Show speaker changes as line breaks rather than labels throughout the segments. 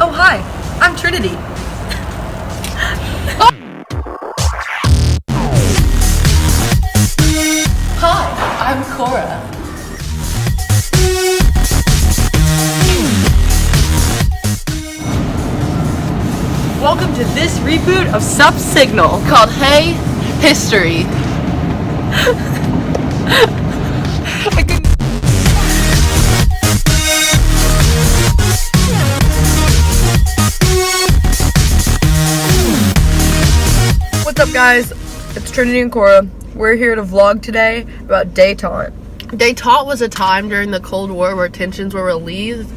Oh, hi, I'm Trinity.
Hi, I'm Cora.
Welcome to this reboot of Sup Signal.
Called Hey History.
What's up, guys? It's Trinity and Cora. We're here to vlog today about detente.
Detente was a time during the Cold War where tensions were relieved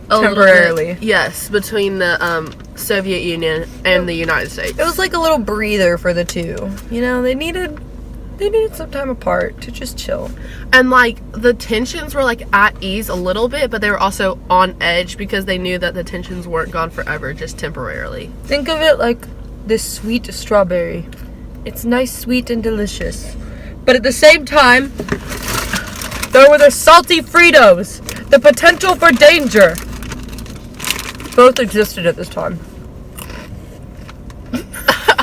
Temporarily.
Yes, between the Soviet Union and the United States.
It was like a little breather for the two. You know, they needed some time apart to just chill.
And like the tensions were like at ease a little bit, but they were also on edge because they knew that the tensions weren't gone forever, just temporarily.
Think of it like this sweet strawberry. It's nice, sweet, and delicious. But at the same time, there were the salty Fritos, the potential for danger. Both existed at this time.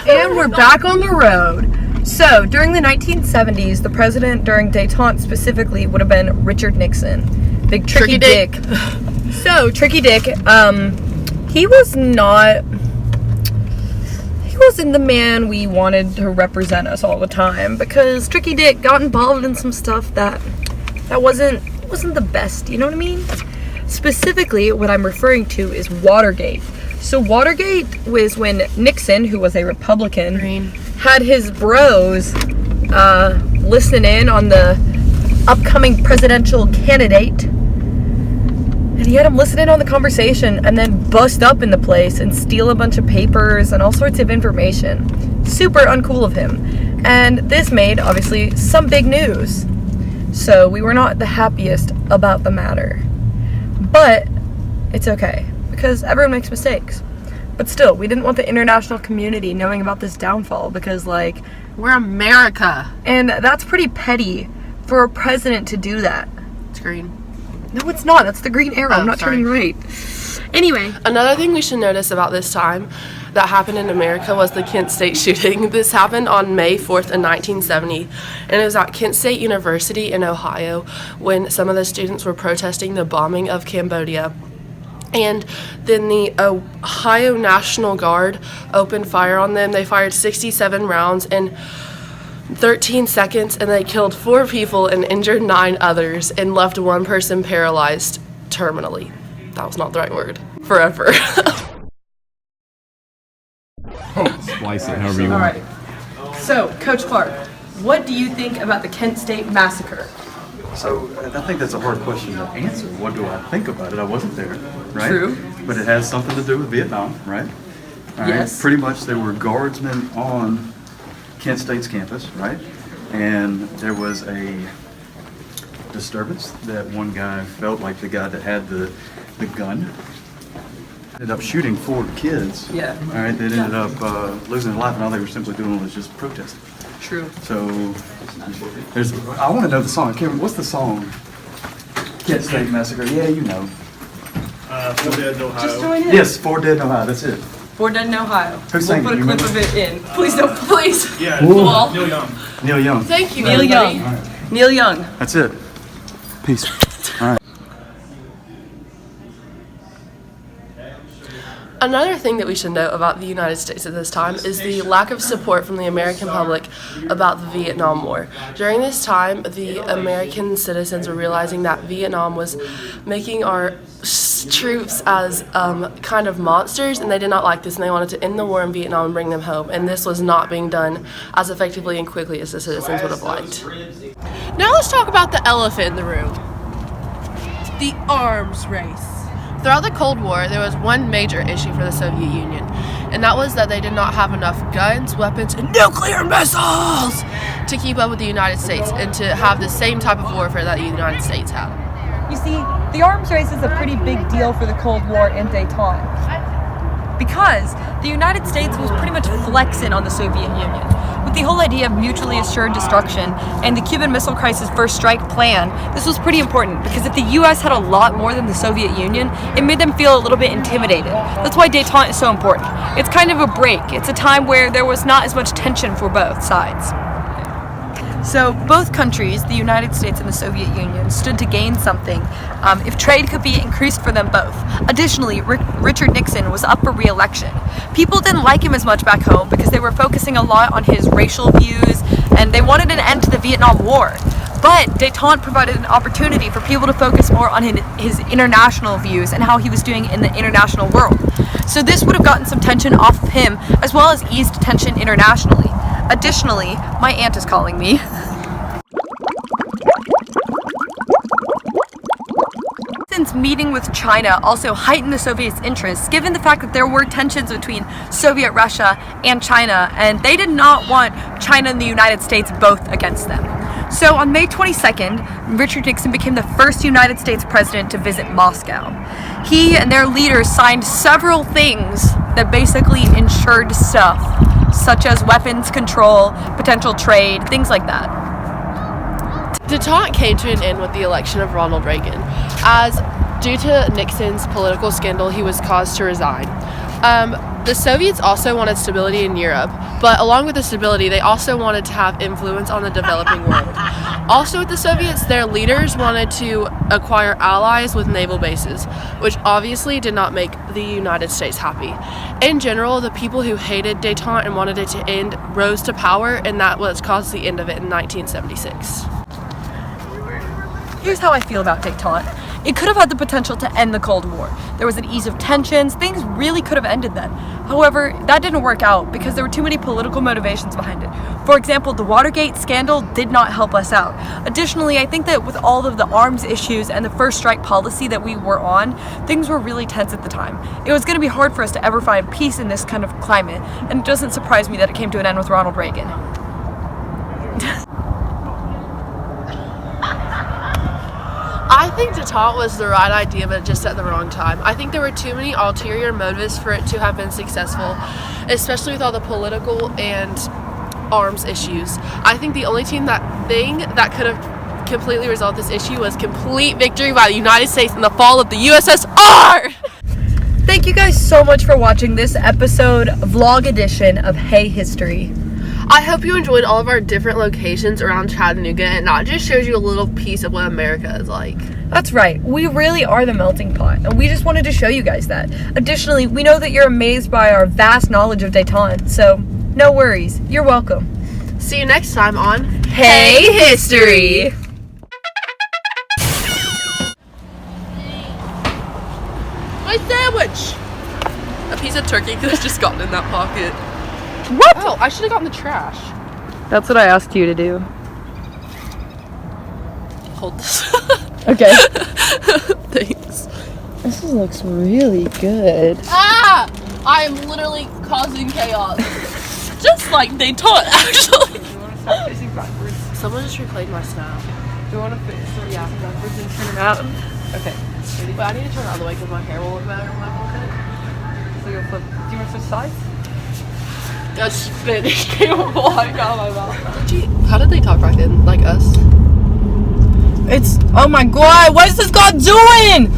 And we're back on the road. So, during the 1970s, the president during detente specifically would have been Richard Nixon. Big Tricky Dick. So, Tricky Dick, he wasn't the man we wanted to represent us all the time, because Tricky Dick got involved in some stuff that wasn't the best, you know what I mean? Specifically, what I'm referring to is Watergate. So Watergate was when Nixon, who was a Republican, had his bros listening in on the upcoming presidential candidate. And he had him listen in on the conversation and then bust up in the place and steal a bunch of papers and all sorts of information. Super uncool of him. And this made, obviously, some big news. So we were not the happiest about the matter. But it's okay, because everyone makes mistakes. But still, we didn't want the international community knowing about this downfall because, like...
We're America.
And that's pretty petty for a president to do that.
It's green.
No, it's not. That's the green arrow. I'm not turning right. Anyway.
Another thing we should notice about this time that happened in America was the Kent State shooting. This happened on May 4th in 1970, and it was at Kent State University in Ohio when some of the students were protesting the bombing of Cambodia. And then the Ohio National Guard opened fire on them. They fired 67 rounds in 13 seconds, and they killed 4 people and injured 9 others and left 1 person paralyzed terminally. That was not the right word. Forever.
Splice it however you want.
Alright. So, Coach Clark, what do you think about the Kent State massacre?
So, I think that's a hard question to answer. What do I think about it? I wasn't there, right?
True.
But it has something to do with Vietnam, right? All right.
Yes.
Pretty much there were guardsmen on Kent State's campus, right? And there was a disturbance that one guy felt like the guy that had the gun ended up shooting 4 kids.
Yeah.
All right. That ended up losing their life, and all they were simply doing was just protesting.
True.
So, I want to know the song. Kevin, what's the song? Kent State Massacre. Yeah, you know.
4 Dead in Ohio.
Just join in.
Yes, 4 Dead in Ohio. That's it.
4 Dead in Ohio.
Who sang
We'll
it?
put a
You
clip
remember?
of it in. Please don't, please.
Yeah,
Cool.
Neil Young.
Neil Young.
Thank you,
Neil
everybody.
Young. Neil Young.
That's it. Peace. All right.
Another thing that we should note about the United States at this time is the lack of support from the American public about the Vietnam War. During this time, the American citizens were realizing that Vietnam was making our troops as kind of monsters, and they did not like this, and they wanted to end the war in Vietnam and bring them home, and this was not being done as effectively and quickly as the citizens would have liked. Now let's talk about the elephant in the room. The arms race. Throughout the Cold War, there was one major issue for the Soviet Union, and that was that they did not have enough guns, weapons, and nuclear missiles to keep up with the United States and to have the same type of warfare that the United States had.
You see, the arms race is a pretty big deal for the Cold War and detente. Because
the United States was pretty much flexing on the Soviet Union. With the whole idea of mutually assured destruction and the Cuban Missile Crisis first strike plan, this was pretty important because if the US had a lot more than the Soviet Union, it made them feel a little bit intimidated. That's why detente is so important. It's kind of a break. It's a time where there was not as much tension for both sides. So both countries, the United States and the Soviet Union, stood to gain something if trade could be increased for them both. Additionally, Richard Nixon was up for re-election. People didn't like him as much back home because they were focusing a lot on his racial views and they wanted an end to the Vietnam War. But detente provided an opportunity for people to focus more on his international views and how he was doing in the international world. So this would have gotten some tension off of him as well as eased tension internationally. Additionally, my aunt is calling me. Since meeting with China also heightened the Soviets' interests, given the fact that there were tensions between Soviet Russia and China, and they did not want China and the United States both against them. So on May 22nd, Richard Nixon became the first United States president to visit Moscow. He and their leaders signed several things that basically ensured stuff, such as weapons control, potential trade, things like that.
Detente came to an end with the election of Ronald Reagan, as due to Nixon's political scandal, he was caused to resign. The Soviets also wanted stability in Europe, but along with the stability, they also wanted to have influence on the developing world. Also with the Soviets, their leaders wanted to acquire allies with naval bases, which obviously did not make the United States happy. In general, the people who hated detente and wanted it to end rose to power, and that was caused the end of it in 1976.
Here's how I feel about detente. It could have had the potential to end the Cold War. There was an ease of tensions, things really could have ended then. However, that didn't work out because there were too many political motivations behind it. For example, the Watergate scandal did not help us out. Additionally, I think that with all of the arms issues and the first strike policy that we were on, things were really tense at the time. It was going to be hard for us to ever find peace in this kind of climate, and it doesn't surprise me that it came to an end with Ronald Reagan.
I think detente was the right idea, but just at the wrong time. I think there were too many ulterior motives for it to have been successful, especially with all the political and arms issues. I think the only thing that could have completely resolved this issue was complete victory by the United States in the fall of the USSR!
Thank you guys so much for watching this episode, vlog edition of Hey History.
I hope you enjoyed all of our different locations around Chattanooga, and not just shows you a little piece of what America is like.
That's right, we really are the melting pot, and we just wanted to show you guys that. Additionally, we know that you're amazed by our vast knowledge of detente, so no worries, you're welcome.
See you next time on
Hey History!
My sandwich! A piece of turkey could have just gotten in that pocket.
What?
Oh, I should have gotten the trash.
That's what I asked you to do.
Hold this.
Okay.
Thanks.
This looks really good.
Ah! I am literally causing chaos. Just like they taught, actually.
Do you want to start facing backwards?
Someone just replayed my snap.
Do you want to face backwards and turn around? Okay. Ready?
But I need to turn it all the way because my hair will look better when I look at
So you'll flip. Do you want to switch sides?
it. A spinach came flying out of my mouth. How did they talk back then? Like us?
It's. Oh my god, what is this guy doing?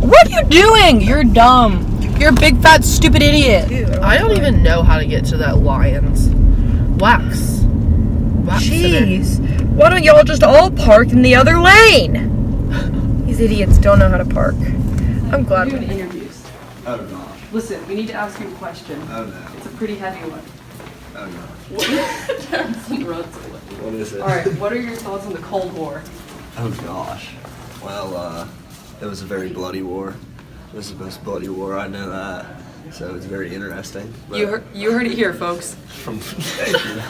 What are you doing? You're dumb. You're a big fat stupid idiot.
I don't even know how to get to that lion's wax.
Jeez. Why don't y'all just all park in the other lane? These idiots don't know how to park. I'm glad we
Interviews.
Oh gosh.
Listen, we need to ask you a question.
Oh no.
It's a pretty heavy one.
Oh gosh. What is it?
All right, what are your thoughts on the Cold War?
Oh gosh. Well, it was a very bloody war. It was the most bloody war, I know that. So it's very interesting. But
You heard it here, folks.
Thank you.